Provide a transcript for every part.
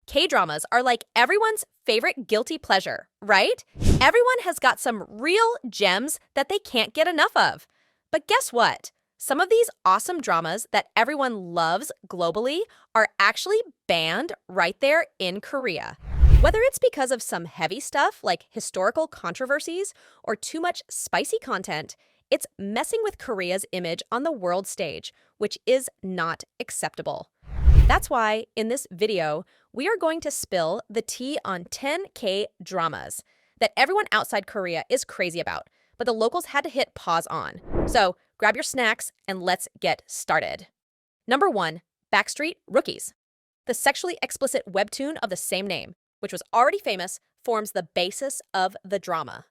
K-dramas are like everyone's favorite guilty pleasure, right? Everyone has got some real gems that they can't get enough of. But guess what? Some of these awesome dramas that everyone loves globally are actually banned right there in Korea. Whether it's because of some heavy stuff like historical controversies or too much spicy content, it's messing with Korea's image on the world stage, which is not acceptable. That's why, in this video, we are going to spill the tea on 10 K-dramas that everyone outside Korea is crazy about, but the locals had to hit pause on. So grab your snacks and let's get started. Number 1, Backstreet Rookies. The sexually explicit webtoon of the same name, which was already famous, forms the basis of the drama.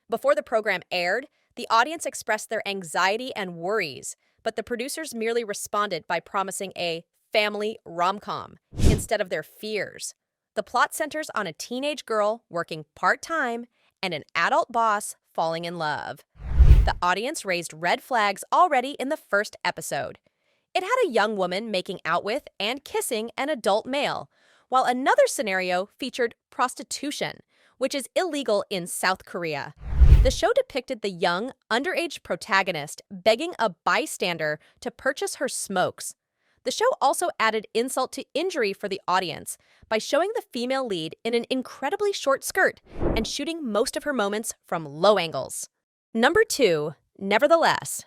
Before the program aired, the audience expressed their anxiety and worries, but the producers merely responded by promising a family rom-com instead of their fears. The plot centers on a teenage girl working part-time and an adult boss falling in love. The audience raised red flags already in the first episode. It had a young woman making out with and kissing an adult male, while another scenario featured prostitution, which is illegal in South Korea. The show depicted the young, underage protagonist begging a bystander to purchase her smokes. The show also added insult to injury for the audience by showing the female lead in an incredibly short skirt and shooting most of her moments from low angles. Number 2, Nevertheless.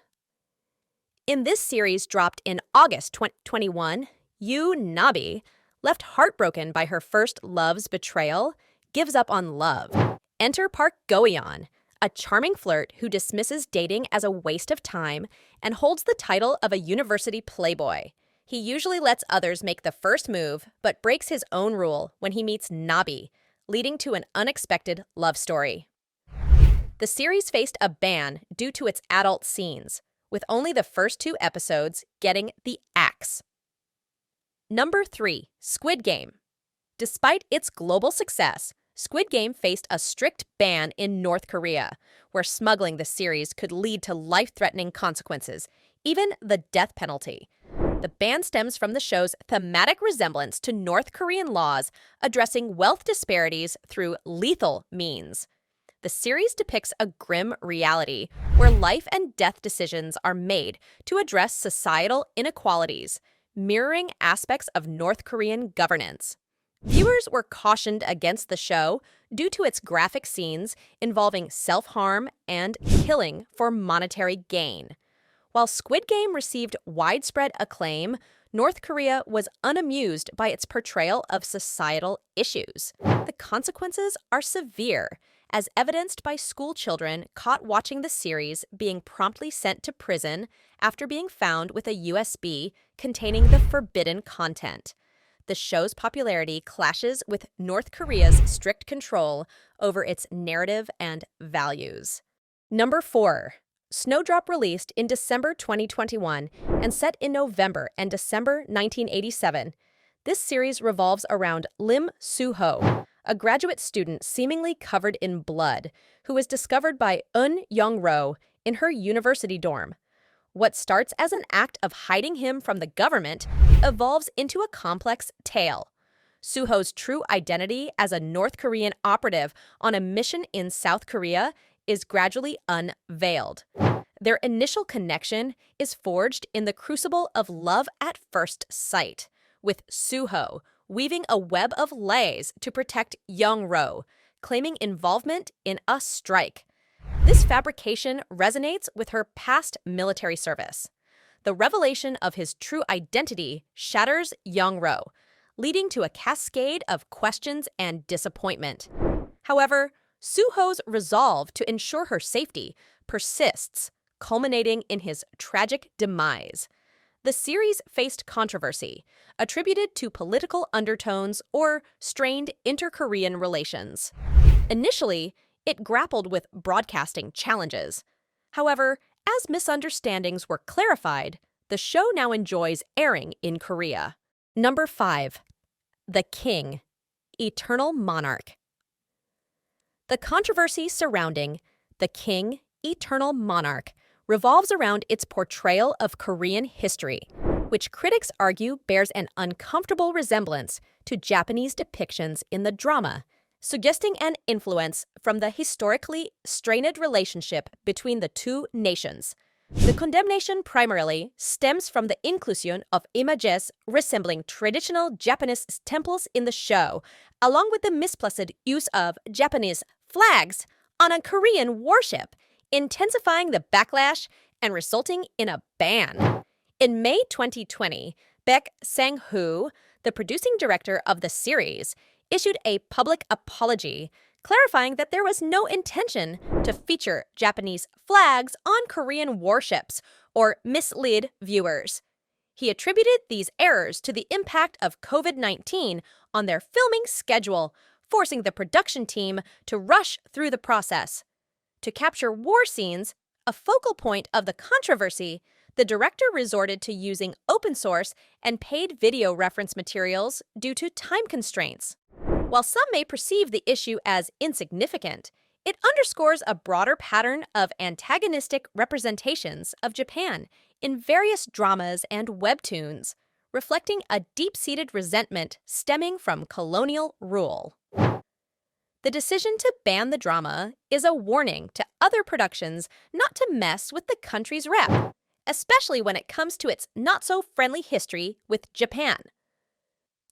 In this series dropped in August 2021, Yoo Nabi, left heartbroken by her first love's betrayal, gives up on love. Enter Park Go-yeon, a charming flirt who dismisses dating as a waste of time and holds the title of a university playboy. He usually lets others make the first move, but breaks his own rule when he meets Nabi, leading to an unexpected love story. The series faced a ban due to its adult scenes, with only the first 2 episodes getting the axe. Number 3, Squid Game. Despite its global success, Squid Game faced a strict ban in North Korea, where smuggling the series could lead to life-threatening consequences, even the death penalty. The ban stems from the show's thematic resemblance to North Korean laws addressing wealth disparities through lethal means. The series depicts a grim reality where life and death decisions are made to address societal inequalities, mirroring aspects of North Korean governance. Viewers were cautioned against the show due to its graphic scenes involving self-harm and killing for monetary gain. While Squid Game received widespread acclaim, North Korea was unamused by its portrayal of societal issues. The consequences are severe, as evidenced by school children caught watching the series being promptly sent to prison after being found with a USB containing the forbidden content. The show's popularity clashes with North Korea's strict control over its narrative and values. Number 4. Snowdrop, released in December 2021 and set in November and December 1987. This series revolves around Lim Soo-ho, a graduate student seemingly covered in blood, who is discovered by Eun Young-ro in her university dorm. What starts as an act of hiding him from the government evolves into a complex tale. Soo-ho's true identity as a North Korean operative on a mission in South Korea is gradually unveiled. Their initial connection is forged in the crucible of love at first sight, with Soo-ho weaving a web of lies to protect Young-ro, claiming involvement in a strike. This fabrication resonates with her past military service. The revelation of his true identity shatters Young-ro, leading to a cascade of questions and disappointment. However, Soo-ho's resolve to ensure her safety persists, culminating in his tragic demise. The series faced controversy, attributed to political undertones or strained inter-Korean relations. Initially, it grappled with broadcasting challenges. However, as misunderstandings were clarified, the show now enjoys airing in Korea. Number 5. The King, Eternal Monarch. The controversy surrounding The King, Eternal Monarch revolves around its portrayal of Korean history, which critics argue bears an uncomfortable resemblance to Japanese depictions in the drama, suggesting an influence from the historically strained relationship between the two nations. The condemnation primarily stems from the inclusion of images resembling traditional Japanese temples in the show, along with the misplaced use of Japanese flags on a Korean warship, intensifying the backlash and resulting in a ban. In May 2020, Baek Sang-hoo, the producing director of the series, issued a public apology, clarifying that there was no intention to feature Japanese flags on Korean warships or mislead viewers. He attributed these errors to the impact of COVID-19 on their filming schedule, forcing the production team to rush through the process. To capture war scenes, a focal point of the controversy, the director resorted to using open source and paid video reference materials due to time constraints. While some may perceive the issue as insignificant, it underscores a broader pattern of antagonistic representations of Japan in various dramas and webtoons, reflecting a deep-seated resentment stemming from colonial rule. The decision to ban the drama is a warning to other productions not to mess with the country's rep, especially when it comes to its not-so-friendly history with Japan.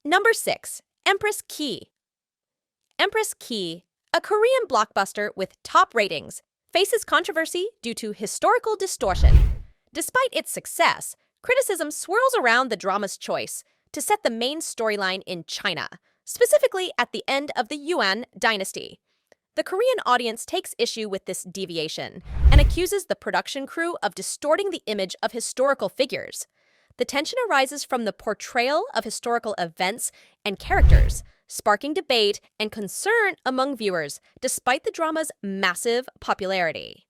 Number 6. Empress Key. Empress Key, a Korean blockbuster with top ratings, faces controversy due to historical distortion. Despite its success, criticism swirls around the drama's choice to set the main storyline in China, specifically at the end of the Yuan dynasty. The Korean audience takes issue with this deviation and accuses the production crew of distorting the image of historical figures. The tension arises from the portrayal of historical events and characters, sparking debate and concern among viewers despite the drama's massive popularity.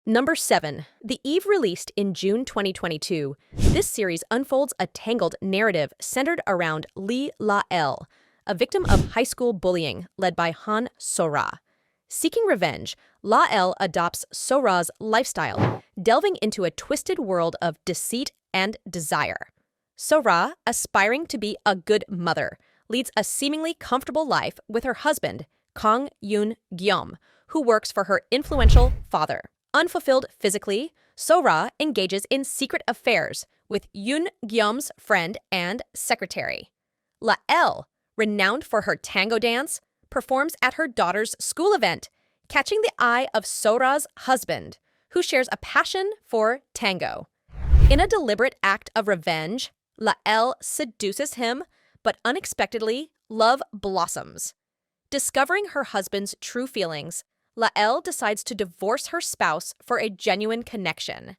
Number 7. The Eve released in June 2022. This series unfolds a tangled narrative centered around Lee La-el, a victim of high school bullying led by Han So-ra. Seeking revenge, La-el adopts So-ra's lifestyle, delving into a twisted world of deceit and desire. So-ra, aspiring to be a good mother, leads a seemingly comfortable life with her husband, Kang Yoon-gyum, who works for her influential father. Unfulfilled physically, So-ra engages in secret affairs with Yoon-gyum's friend and secretary. La-el, renowned for her tango dance, performs at her daughter's school event, catching the eye of So-ra's husband, who shares a passion for tango. In a deliberate act of revenge, La-el seduces him, but unexpectedly, love blossoms. Discovering her husband's true feelings, La-el decides to divorce her spouse for a genuine connection.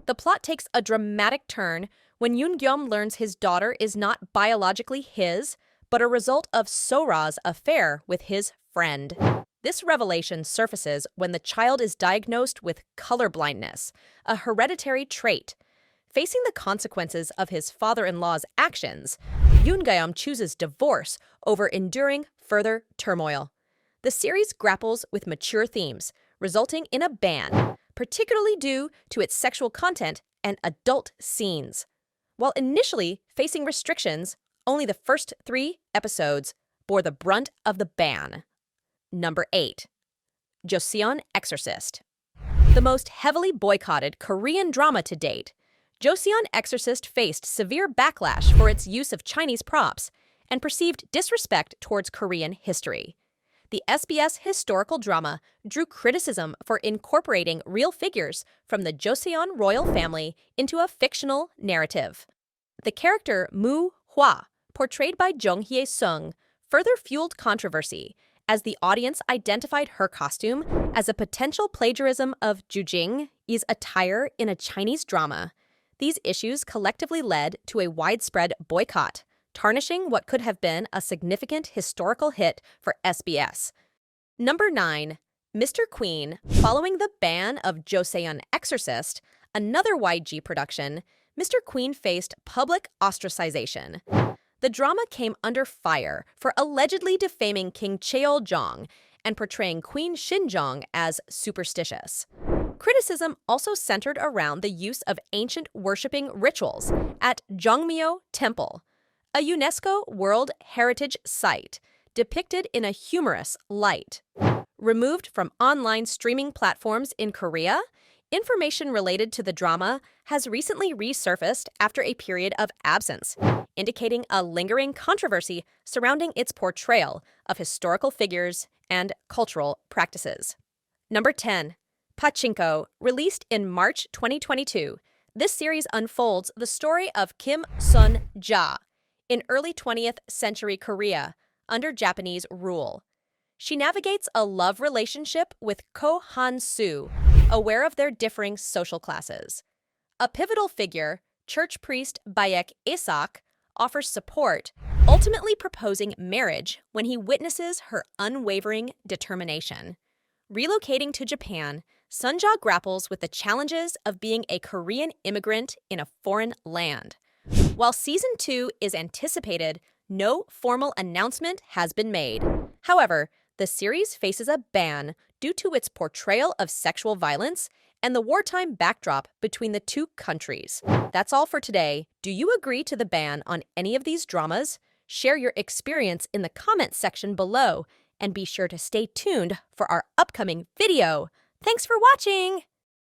The plot takes a dramatic turn when Yoon-gyum learns his daughter is not biologically his, but a result of So-ra's affair with his friend. This revelation surfaces when the child is diagnosed with colorblindness, a hereditary trait. Facing the consequences of his father-in-law's actions, Yoon-gyum chooses divorce over enduring further turmoil. The series grapples with mature themes, resulting in a ban, particularly due to its sexual content and adult scenes. While initially facing restrictions, only the first 3 episodes bore the brunt of the ban. Number 8. Josan Exorcist. The most heavily boycotted Korean drama to date, Josan Exorcist faced severe backlash for its use of Chinese props and perceived disrespect towards Korean history. The SBS historical drama drew criticism for incorporating real figures from the Joseon royal family into a fictional narrative. The character Mu Hwa, portrayed by Jung Hye-sung, further fueled controversy as the audience identified her costume as a potential plagiarism of Ju Jing's attire in a Chinese drama. These issues collectively led to a widespread boycott, tarnishing what could have been a significant historical hit for SBS. Number 9. Mr. Queen. Following the ban of Josan Exorcist, another YG production, Mr. Queen faced public ostracization. The drama came under fire for allegedly defaming King Cheol-jong and portraying Queen Shinjong as superstitious. Criticism also centered around the use of ancient worshipping rituals at Jongmyo Temple, a UNESCO World Heritage Site depicted in a humorous light. Removed from online streaming platforms in Korea, information related to the drama has recently resurfaced after a period of absence, indicating a lingering controversy surrounding its portrayal of historical figures and cultural practices. Number 10. Pachinko, released in March 2022. This series unfolds the story of Kim Sun-ja in early 20th century Korea under Japanese rule. She navigates a love relationship with Ko Han-soo, aware of their differing social classes. A pivotal figure, church priest Bayek Isak, offers support, ultimately proposing marriage when he witnesses her unwavering determination. Relocating to Japan, Sun-ja grapples with the challenges of being a Korean immigrant in a foreign land. While Season 2 is anticipated, no formal announcement has been made. However, the series faces a ban due to its portrayal of sexual violence and the wartime backdrop between the two countries. That's all for today. Do you agree to the ban on any of these dramas? Share your experience in the comments section below, and be sure to stay tuned for our upcoming video. Thanks for watching!